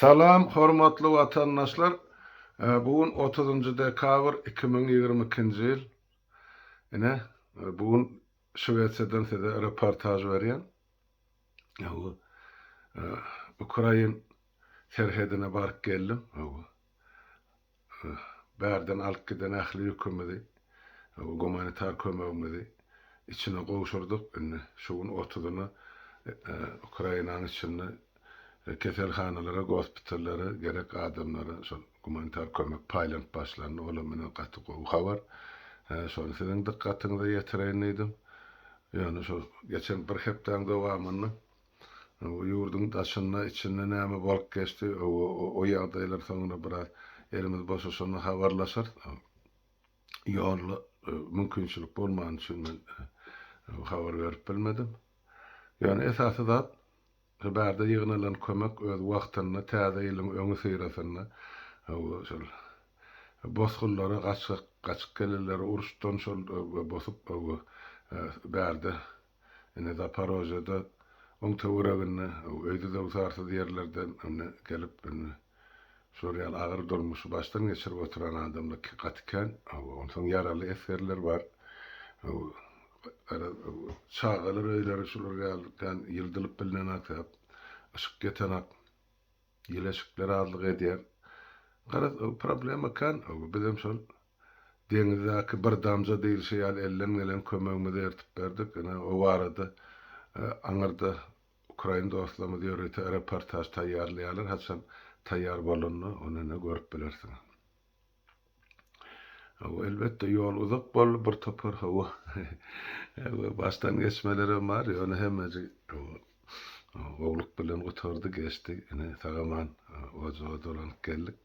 Salam, hormatly vatandaşlar. Bugün 30 dekabr 2022 yıl. Ene bugün Şwetsiýadan size reportaj berýän. Bu Ukraina serhedine baryp geldim. Bärden alyp giden ähli ýükümidi, gumanitar kömegimizi içine goşurduk. Şuň 30-yny Ukrainanyň içinde keselhanalara, gospitallara, gerek adamlara, gumanitar kömek paýlanyp başlandy. Olar menen gaty gowy habar. Şonu siziň dikkatiňize ýetireýin edim. Ýani şu geçen bir hepden dowamyny o ýurdun daşyna içinde näme bolup geçdi, o ýagdaýlar soňra biraz elimiz boşaşyny habarlaşar. Ýaly mümkinçilik bolmany üçin men habar berip bilmedim. Ýani esasy zat bärde ýygnalan kömek öz wagtyny täze ýylyň öňü syrasyny bosgullara gaçyk gelirler uruşdan şol bosup bärde ene Zaporojyada oň töweregiне öýde de uzarsız ýerlerden gelip şurýal agyr durmuşy başdan geçirip oturan adamlar gatken oň soň ýaraly eserler bar. Çağalar öýleri şular gelýän ýyldylyp bilinen akap ışık geten ýeleşikler azlyk edýär. Problema kan bizim şol deňizdäki bir damja diýilşi ýaly elden gelen kömegimizi ertip berdik. O barada aňyrda Ukraina dostlarymyz ýörete reportaj taýýarlaýarlar. Haçan taýýar bolunny onyny görüp bilersiň. Elbette ýol uzak bol bir topar hawa. Baştan geçmeleri var. Ýöne hemmeji ogluk bilen gotardy geçdi. Sagaman ozo dolanyp geldik.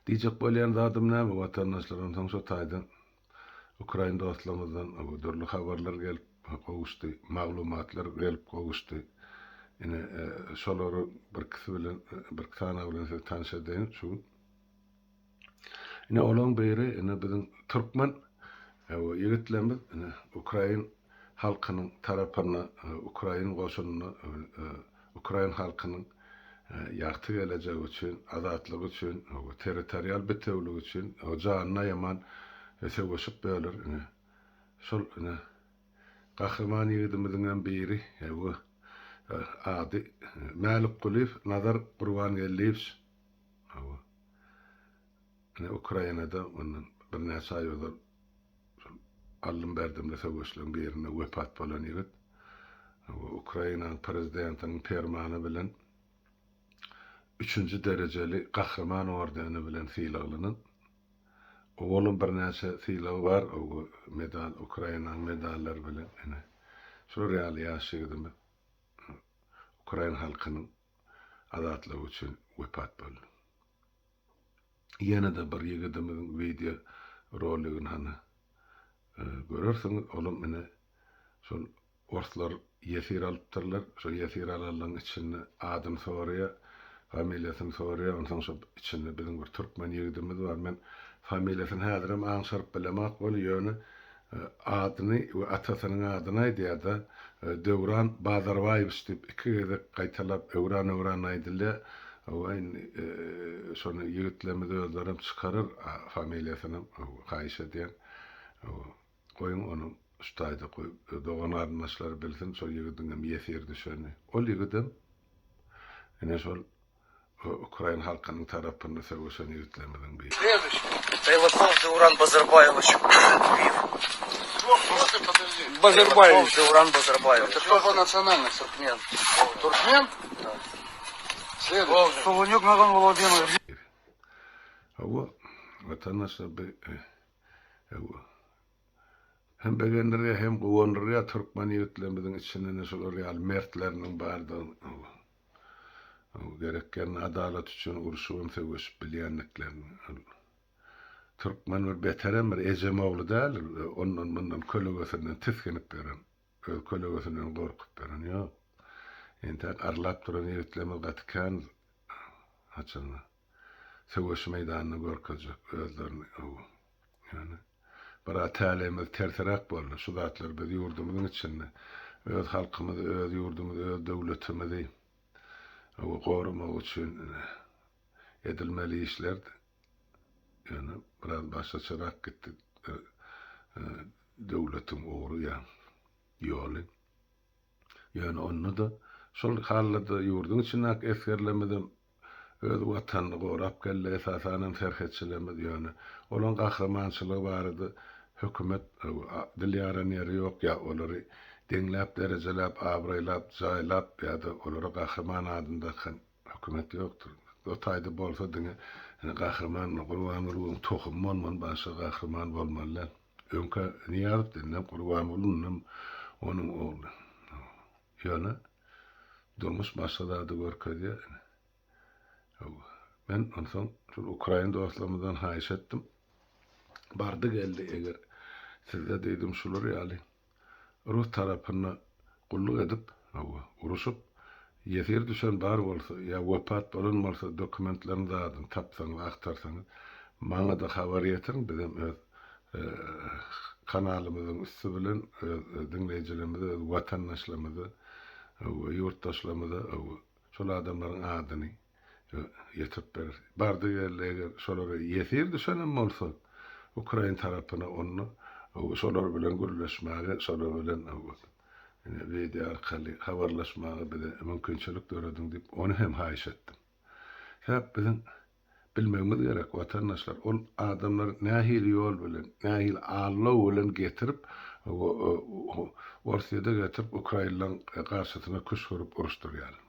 Diýjek bolýan zadym näme watandaşlaryň soň şu taýdan Ukraina dostlarymyzdan dörli habarlar gelip gowuşdy, maglumatlar gelip gowuşdy. Şolary bir kisi bilen bir sana bilen tanışadyn şu. Olaň biri biziň türkmen ýigitlerimiz Ukraina halkynyň tarapyna, Ukraina goşunyna, Ukraina halkynyň ýagty gelecegi üçin, azatlygy üçin, territorial bütewligi üçin janyna ýaman söwüşip böler. Şol gahrman ýigitimiziň biri ady Malik Guliýew, Nazar Gurbangelliýew. Ukrainada onun bir näçe aýylar allym berdimde söwüşleň birine wepat bolan ýigit. Ukraina prezidentiniň fermany bilen 3-nji derejeli gahrman ordeni bilen sylagynyň. Oğlum bir näçe sylagy bar, medal, Ukraina medallar bilen. Şu real ýaşaýdym. Ukraina halkynyň azatlygy üçin wepat boldy. Ýene de bir ýigitimiň video roligini görürsiň, oğlum mene şol orslar ýesir alypdyrlar. Şo ýesir alalyň içinde adym soraýa, familiýasyny soraýa, ondan soň içinde biziň bir türkmen ýigitimiz bar. Men familiýasyny häzirim aňşaryp bilemek bolýar. Adyny we atasynyň adyny aýdýar. Döwran Bazarbaýew diýip iki gede gaýtalap öwran aýdyldy. Şonu ýigitlerimiz özlerim çykaryr familiýasyny gaýş edýän. Goýun onu ustaýda goýup dogan arnaşlar bilsin, şol ýigitiň hem ýesir düşeni. Ol ýigitim şol Ukraina halkynyň tarapyny söwüşen ýigitlerimiziň biri. Тайлаков Дуран Базарбаевич. Базарбаевич Дуран Базарбаевич. Это что за национальность туркмен? Туркмен? Да. Следующий. Солонюк Наган Владимирович. Vatandaşlar hem begenlerge hem gowanlarga türkmen ýigitlerimiziň içinden şol real mertleriniň bardygy gereken adalet üçin uruşup söwüşip bilýänliklerini. Türkmen bir beterem bir ejemoglu däl, ondan mundan kölegesinden tiskenip beren, kölegesinden gorkup beren ýok. Ente arlap duran ýigitlerimiz gatkan haçan söwüş meýdanyny görkezjek özlerini. Yani bara tälimimiz terserak boldy. Şu zatlar biz ýurdumyzyň içinde öz halkymyzy, öz ýurdumyzy, öz döwletimizi o korumak üçün edilmeli işlerdi. Yani biraz başlaçarak gitti. Devletin uğru yani yolu. Yani onu da şol hallada yurdun içinden eskerlemeden öz vatanını korap kelle esasanen terhetçilemedi yani. Olan kahramançılığı vardı. Hükümet dilyaran yeri yok ya onları dinlep, derecelep, abraylap, zaylap ya da onları kahraman adında hükümet yoktur. O taydı bolsa dine kahraman kurban olurum tohum olman başka kahraman olmalılar. Önka niyazıp dinlep kurban olunum onun oğlu. Yani durmuş başladı görkedi. Ben ondan şu Ukrayna dostlarımızdan hayiş ettim. Bardı geldi eğer sizde dedim şular yani. Rus tarafına kulluk edip, uruşup, yesir düşen bar olsa, ya vefat olan olsa dokumentlerini dağıdın, tapsanız, aktarsanız, bana da haber getirin, bizim kanalımızın üstü bilen, dinleyicilerimizi, vatandaşlarımızı, yurttaşlarımızı, şol adamların adını yetip verir. Bardı yerli eğer şoları yesir düşen olsa, Ukrayna tarafına onu, şolar bilen gürleşmeye, şolar bilen video arkalı haberleşmeye bir de mümkünçülük gördüm deyip onu hem hayiş ettim. Hep bizim bilmemiz gerek vatandaşlar. O adamlar nahil yol bilen, nahil Allah bilen getirip Rusya'da getirip Ukrayna'nın karşısına kuş vurup uruşturuyor.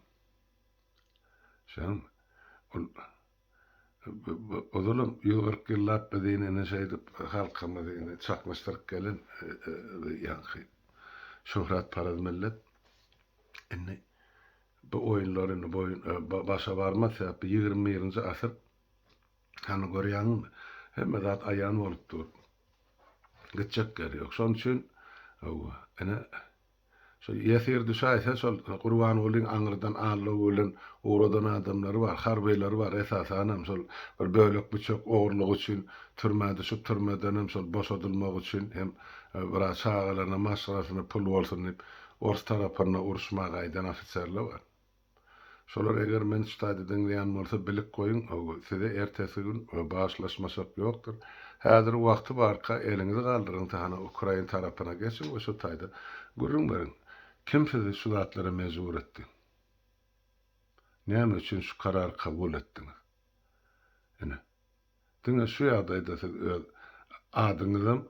Şan o zaman 140 yıllar bedeni şeydi halkımızı çakmıştırıp gelin yankı şöhret paradı millet bu oyunların başa varmasa 20. asır hani görüyorsun hem de ayağın olup dur gidecek geliyor. Son için so yesir düşaysa sol kurban olun anırdan ağlı olun uğradan adamları var, harbeyleri var esasen sol bir bölük bıçak oğurluğu için türmede düşüp türmeden sol boşadılmak için hem biraz sağlarına masrafını pul olsun deyip Ors tarafına uruşmağa aydan ofisörler var. Şolar eger men stadi dinleyen bolsa bilik koyun, size ertesi gün bağışlaşmasak yoktur. Häzir wagty barka elinizi galdyryn tahana Ukrayna tarapyna geçin, şu taýda görün berin. Kim sizi şu zatlara mezur etdi? Näme üçin şu karar kabul etdiňiz? Ene. Diňe şu ýagdaýda siz adyňyzdan,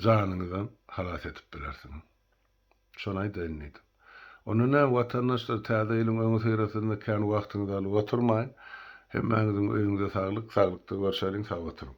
janyňyzdan halas etip bilersiňiz. Şonu aýdyn. Onunla vatandaşlar täzeýiň öňü seýresinde kän wagtyňyzy alyp oturmaýyn. Hemmäňiziň öýüňize saglyk, saglykda görşäliň, sag oturun.